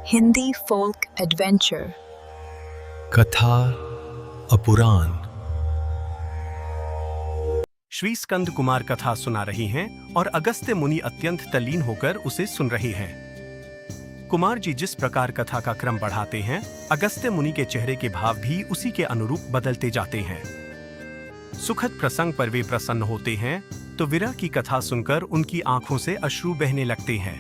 Hindi folk adventure. कथा अपुराण। श्री स्कंद कुमार कथा सुना रही हैं और अगस्त्य मुनि अत्यंत तल्लीन होकर उसे सुन रहे हैं। कुमार जी जिस प्रकार कथा का क्रम बढ़ाते हैं, अगस्त्य मुनि के चेहरे के भाव भी उसी के अनुरूप बदलते जाते हैं। सुखद प्रसंग पर वे प्रसन्न होते हैं तो विरह की कथा सुनकर उनकी आंखों से अश्रु बहने लगते हैं।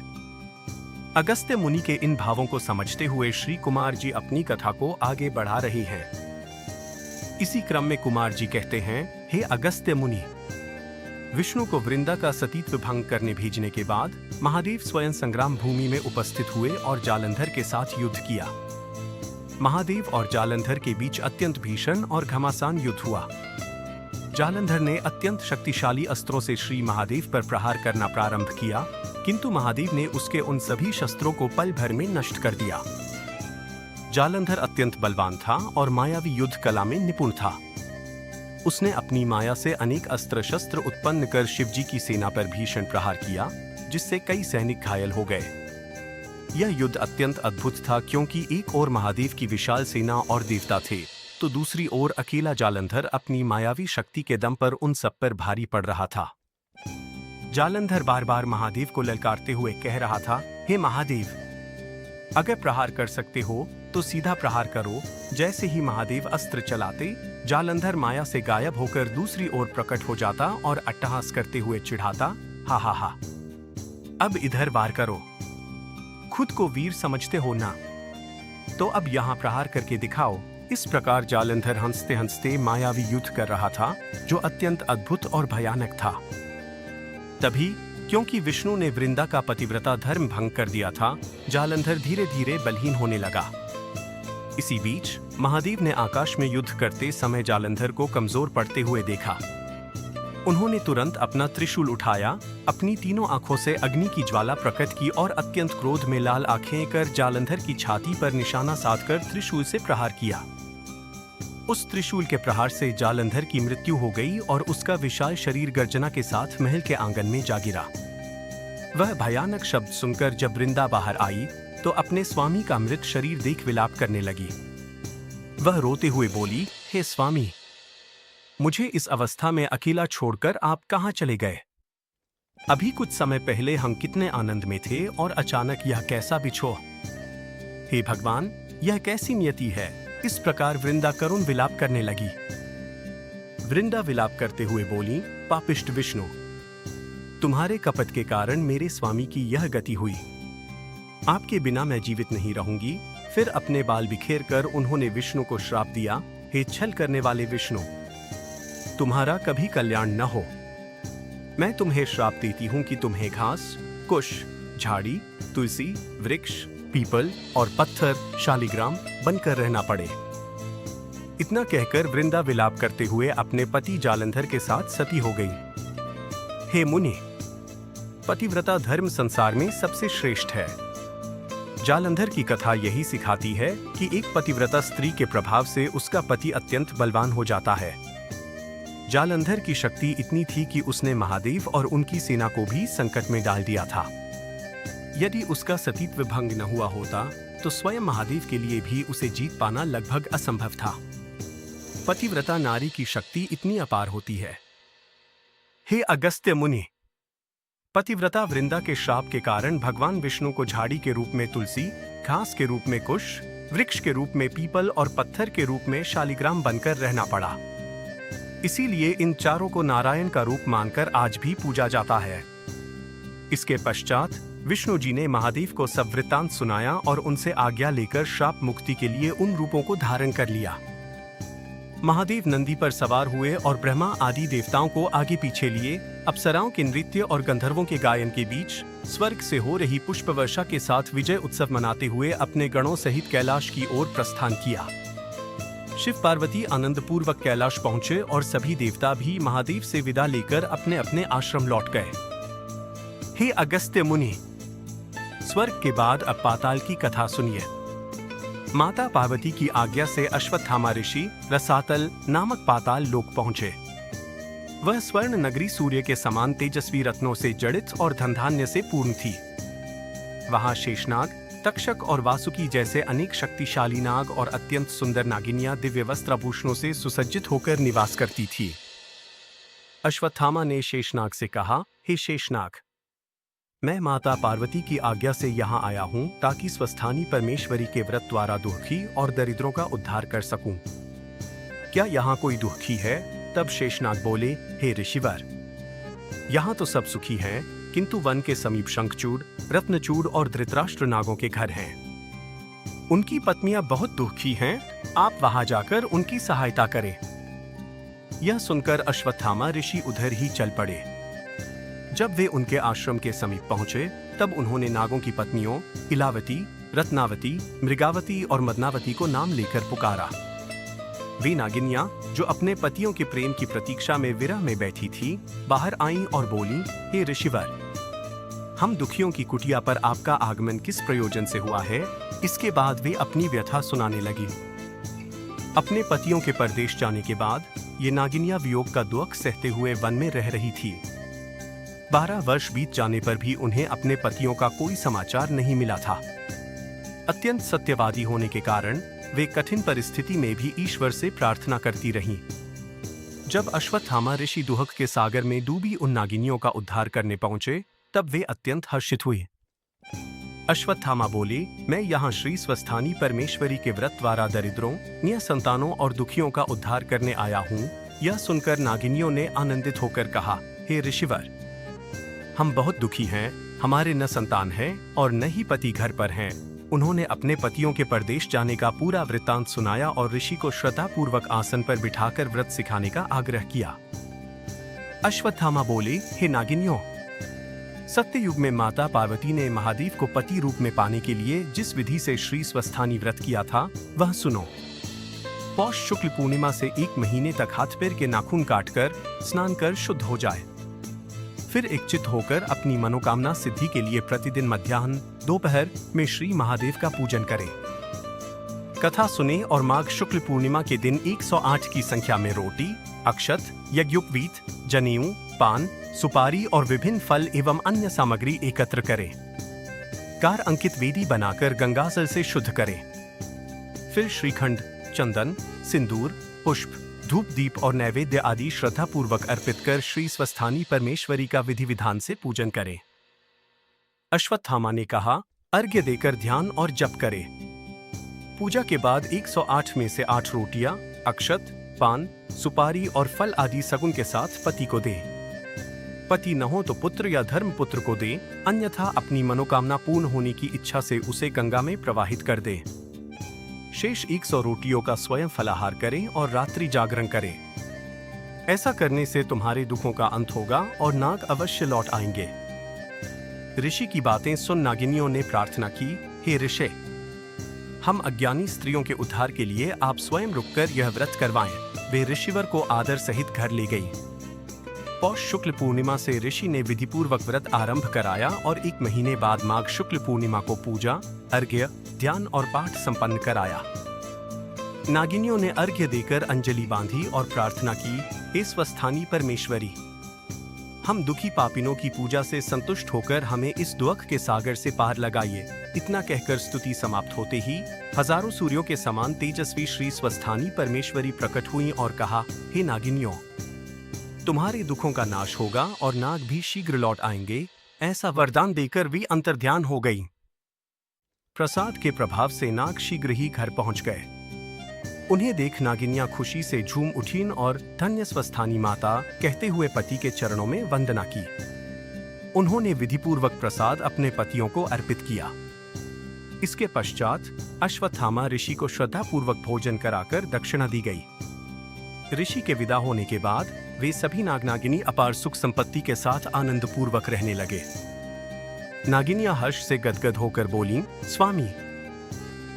अगस्त्य मुनि के इन भावों को समझते हुए श्री कुमार जी अपनी कथा को आगे बढ़ा रहे हैं। इसी क्रम में कुमार जी कहते हैं, हे अगस्त्य मुनि, विष्णु को वृंदा का सतीत्व भंग करने भेजने के बाद महादेव स्वयं संग्राम भूमि में उपस्थित हुए और जालंधर के साथ युद्ध किया। महादेव और जालंधर के बीच अत्यंत भीषण और घमासान युद्ध हुआ। जालंधर ने अत्यंत शक्तिशाली अस्त्रों से श्री महादेव पर प्रहार करना प्रारंभ किया, किंतु महादेव ने उसके उन सभी शस्त्रों को पल भर में नष्ट कर दिया। जालंधर अत्यंत बलवान था और मायावी युद्ध कला में निपुण था। उसने अपनी माया से अनेक अस्त्र शस्त्र उत्पन्न कर शिवजी की सेना पर भीषण प्रहार किया, जिससे कई सैनिक घायल हो गए। यह युद्ध अत्यंत अद्भुत था, क्योंकि एक ओर महादेव की विशाल सेना और देवता थे, तो दूसरी ओर अकेला जालंधर अपनी मायावी शक्ति के दम पर उन सब पर भारी पड़ रहा था। जालंधर बार बार महादेव को ललकारते हुए कह रहा था, हे महादेव, अगर प्रहार कर सकते हो तो सीधा प्रहार करो। जैसे ही महादेव अस्त्र चलाते, जालंधर माया से गायब होकर दूसरी ओर प्रकट हो जाता और अट्टहास करते हुए चिढ़ाता, हा हा हा, अब इधर वार करो, खुद को वीर समझते हो ना, तो अब यहाँ प्रहार करके दिखाओ। इस प्रकार जालंधर हंसते हंसते मायावी युद्ध कर रहा था, जो अत्यंत अद्भुत और भयानक था। तभी, क्योंकि विष्णु ने वृंदा का पतिव्रता धर्म भंग कर दिया था, जालंधर धीरे धीरे बलहीन होने लगा। इसी बीच महादेव ने आकाश में युद्ध करते समय जालंधर को कमजोर पड़ते हुए देखा। उन्होंने तुरंत अपना त्रिशूल उठाया, अपनी तीनों आंखों से अग्नि की ज्वाला प्रकट की और अत्यंत क्रोध में लाल आंखें कर जालंधर की छाती पर निशाना साधकर त्रिशूल से प्रहार किया। उस त्रिशूल के प्रहार से जालंधर की मृत्यु हो गई और उसका विशाल शरीर गर्जना के साथ महल के आंगन में जा गिरा। वह भयानक शब्द सुनकर जब वृंदा बाहर आई तो अपने स्वामी का मृत शरीर देख विलाप करने लगी। वह रोते हुए बोली, हे स्वामी, मुझे इस अवस्था में अकेला छोड़कर आप कहाँ चले गए? अभी कुछ समय पहले हम कितने आनंद में थे और अचानक यह कैसा बिछोह? हे भगवान, यह कैसी नियति है? इस प्रकार वृंदा करुण विलाप करने लगी। वृंदा विलाप करते हुए बोली, पापिष्ट विष्णु, तुम्हारे कपट के कारण मेरे स्वामी की यह गति हुई। आपके बिना मैं जीवित नहीं रहूंगी। फिर अपने बाल बिखेर कर उन्होंने विष्णु को श्राप दिया, हे छल करने वाले विष्णु, तुम्हारा कभी कल्याण न हो। मैं तुम्हें श्राप देती हूं कि तुम्हें घास, कुश, झाड़ी, तुलसी, वृक्ष, पीपल और पत्थर, शालिग्राम बनकर रहना पड़े। इतना कहकर वृंदा विलाप करते हुए अपने पति जालंधर के साथ सती हो गई। हे मुनि, पतिव्रता धर्म संसार में सबसे श्रेष्ठ है। जालंधर की कथा यही सिखाती है कि एक पतिव्रता स्त्री के प्रभाव से उसका पति अत्यंत बलवान हो जाता है। जालंधर की शक्ति इतनी थी कि उसने महादेव और उनकी सेना को भी संकट में डाल दिया था। यदि उसका सतीत्व भंग न हुआ होता तो स्वयं महादेव के लिए भी उसे जीत पाना लगभग असंभव था। पतिव्रता नारी की शक्ति इतनी अपार होती है। हे अगस्त्य मुनि, पतिव्रता वृंदा के श्राप के कारण भगवान विष्णु को झाड़ी के रूप में तुलसी, घास के रूप में कुश, वृक्ष के रूप में पीपल और पत्थर के रूप में शालिग्राम बनकर रहना पड़ा। इसीलिए इन चारों को नारायण का रूप मानकर आज भी पूजा जाता है। इसके पश्चात विष्णु जी ने महादेव को सब वृत्तांत सुनाया और उनसे आज्ञा लेकर श्राप मुक्ति के लिए उन रूपों को धारण कर लिया। महादेव नंदी पर सवार हुए और ब्रह्मा आदि देवताओं को आगे पीछे लिए अप्सराओं के नृत्य और गंधर्वों के गायन के बीच स्वर्ग से हो रही पुष्प वर्षा के साथ विजय उत्सव मनाते हुए अपने गणों सहित कैलाश की ओर प्रस्थान किया। शिव पार्वती आनंद पूर्वक कैलाश पहुंचे और सभी देवता भी महादेव से विदा लेकर अपने अपने आश्रम लौट गए। हे अगस्त्य मुनि, स्वर्ग के बाद अब पाताल की कथा सुनिए। माता पार्वती की आज्ञा से अश्वत्थामा ऋषि रसातल नामक पाताल लोक पहुंचे। वह स्वर्ण नगरी सूर्य के समान तेजस्वी रत्नों से जड़ित और धन धान्य से पूर्ण थी। वहां शेषनाग तक्षक और वासुकी जैसे अनेक शक्तिशाली नाग और अत्यंत सुंदर नागिनियां दिव्य वस्त्राभूषणों से सुसज्जित होकर निवास करती थी। अश्वत्थामा ने शेषनाग से कहा, हे शेषनाग, मैं माता पार्वती की आज्ञा से यहाँ आया हूँ ताकि स्वस्थानी परमेश्वरी के व्रत द्वारा दुखी और दरिद्रों का उद्धार कर सकूं। क्या यहाँ कोई दुखी है? तब शेषनाग बोले, हे ऋषिवर, यहाँ तो सब सुखी हैं, किंतु वन के समीप शंखचूड़, रत्नचूड़ और धृतराष्ट्र नागों के घर हैं। उनकी पत्नियां बहुत दुखी हैं, आप वहां जाकर उनकी सहायता करें। यह सुनकर अश्वत्थामा ऋषि उधर ही चल पड़े। जब वे उनके आश्रम के समीप पहुंचे, तब उन्होंने नागों की पत्नियों इलावती, रत्नावती, मृगावती और मदनावती को नाम लेकर पुकारा। वे नागिनियां, जो अपने पतियों के प्रेम की प्रतीक्षा में विरह में बैठी थी, बाहर आईं और बोलीं, हे ऋषिवर, हम दुखियों की कुटिया पर आपका आगमन किस प्रयोजन से हुआ है? इसके बाद वे अपनी व्यथा सुनाने लगी। अपने पतियों के परदेश जाने के बाद ये नागिनियां वियोग का दुख सहते हुए वन में रह रही थी। 12 वर्ष बीत जाने पर भी उन्हें अपने पतियों का कोई समाचार नहीं मिला था। अत्यंत सत्यवादी होने के कारण वे कठिन परिस्थिति में भी ईश्वर से प्रार्थना करती रहीं। जब अश्वत्थामा ऋषि दुहक के सागर में डूबी उन नागिनियों का उद्धार करने पहुंचे, तब वे अत्यंत हर्षित हुए। अश्वत्थामा बोले, मैं यहाँ श्री स्वस्थानी परमेश्वरी के व्रत द्वारा दरिद्रों, निसंतानों और दुखियों का उद्धार करने आया हूँ। यह सुनकर नागिनियों ने आनंदित होकर कहा, हे ऋषिवर, हम बहुत दुखी हैं, हमारे न संतान हैं और न ही पति घर पर हैं। उन्होंने अपने पतियों के परदेश जाने का पूरा वृत्तांत सुनाया और ऋषि को श्रद्धापूर्वक आसन पर बिठाकर व्रत सिखाने का आग्रह किया। अश्वत्थामा बोले, हे नागिनियों, सत्ययुग में माता पार्वती ने महादेव को पति रूप में पाने के लिए जिस विधि से श्री स्वस्थानी व्रत किया था, वह सुनो। पौष शुक्ल पूर्णिमा से 1 महीने तक हाथ पैर के नाखून काटकर स्नान कर शुद्ध हो जाए। फिर एकचित होकर अपनी मनोकामना सिद्धि के लिए प्रतिदिन मध्याह्न, दोपहर में श्री महादेव का पूजन करें। कथा सुने और माघ शुक्ल पूर्णिमा के दिन 108 की संख्या में रोटी, अक्षत, यज्ञोपवीत, जनेऊ, पान, सुपारी और विभिन्न फल एवं अन्य सामग्री एकत्र करें। कार अंकित वेदी बनाकर गंगाजल से शुद्ध करें। फिर श्रीखंड, चंदन, सिंदूर, पुष्प, धूप दीप और नैवेद्य आदि श्रद्धापूर्वक अर्पित कर श्री स्वस्थानी परमेश्वरी का विधि विधान से पूजन करें। अश्वत्थामा ने कहा, अर्घ्य देकर ध्यान और जप करें। पूजा के बाद 108 में से 8 रोटियां, अक्षत, पान, सुपारी और फल आदि सगुन के साथ पति को दे। पति न हो तो पुत्र या धर्म पुत्र को दे, अन्यथा अपनी मनोकामना पूर्ण होने की इच्छा से उसे गंगा में प्रवाहित कर दे। शेष 100 रोटियों का स्वयं फलाहार करें और रात्रि जागरण करें। ऐसा करने से तुम्हारे दुखों का अंत होगा और नाग अवश्य लौट आएंगे। ऋषि की बातें सुन नागिनियों ने प्रार्थना की, हे ऋषि, हम अज्ञानी स्त्रियों के उद्धार के लिए आप स्वयं रुककर यह व्रत करवाएं। वे ऋषिवर को आदर सहित घर ले गई। पौष शुक्ल पूर्णिमा से ऋषि ने विधिपूर्वक व्रत आरंभ कराया और 1 महीने बाद माघ शुक्ल पूर्णिमा को पूजा, अर्घ्य, ध्यान और पाठ संपन्न कराया। नागिनियों ने अर्घ्य देकर अंजलि बांधी और प्रार्थना की, हे स्वस्थानी परमेश्वरी, हम दुखी पापिनों की पूजा से संतुष्ट होकर हमें इस दुख के सागर से पार लगाइए। इतना कहकर स्तुति समाप्त होते ही हजारों सूर्यों के समान तेजस्वी श्री स्वस्थानी परमेश्वरी प्रकट हुई और कहा, हे नागिनियों, तुम्हारे दुखों का नाश होगा और नाग भी शीघ्र लौट आएंगे। ऐसा वरदान देकर वे अंतर्ध्यान हो गई। प्रसाद के प्रभाव से नाग शीघ्र ही घर पहुंच गए। उन्हें देख नागिनियां खुशी से झूम उठीं और धन्य स्वस्थानी माता कहते हुए पति के चरणों में वंदना की। उन्होंने विधिपूर्वक प्रसाद अपने पतियों को अर्पित किया। इसके पश्चात अश्वत्थामा ऋषि को श्रद्धापूर्वक भोजन कराकर दक्षिणा दी गई। ऋषि के विदा होने के बाद वे सभी नागनागिनी अपार सुख संपत्ति के साथ आनंद पूर्वक रहने लगे। नागिनियां हर्ष से गदगद होकर बोलीं, स्वामी,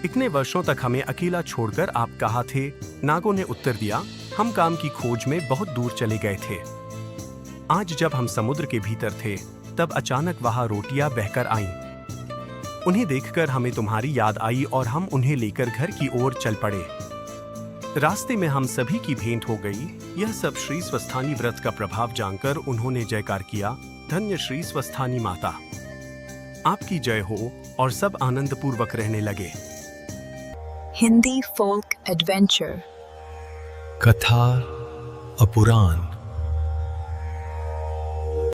इतने वर्षों तक हमें अकेला छोड़कर आप कहाँ थे? नागों ने उत्तर दिया, हम काम की खोज में बहुत दूर चले गए थे। आज जब हम समुद्र के भीतर थे, तब अचानक वहां रोटियां बहकर आईं। उन्हें देखकर हमें तुम्हारी याद आई और हम उन्हें लेकर घर की ओर चल पड़े। रास्ते में हम सभी की भेंट हो गई। यह सब श्री स्वस्थानी व्रत का प्रभाव जानकर उन्होंने जयकार किया, धन्य श्री स्वस्थानी माता, आपकी जय हो। और सब आनंदपूर्वक रहने लगे। Hindi folk adventure. कथा अपुराण।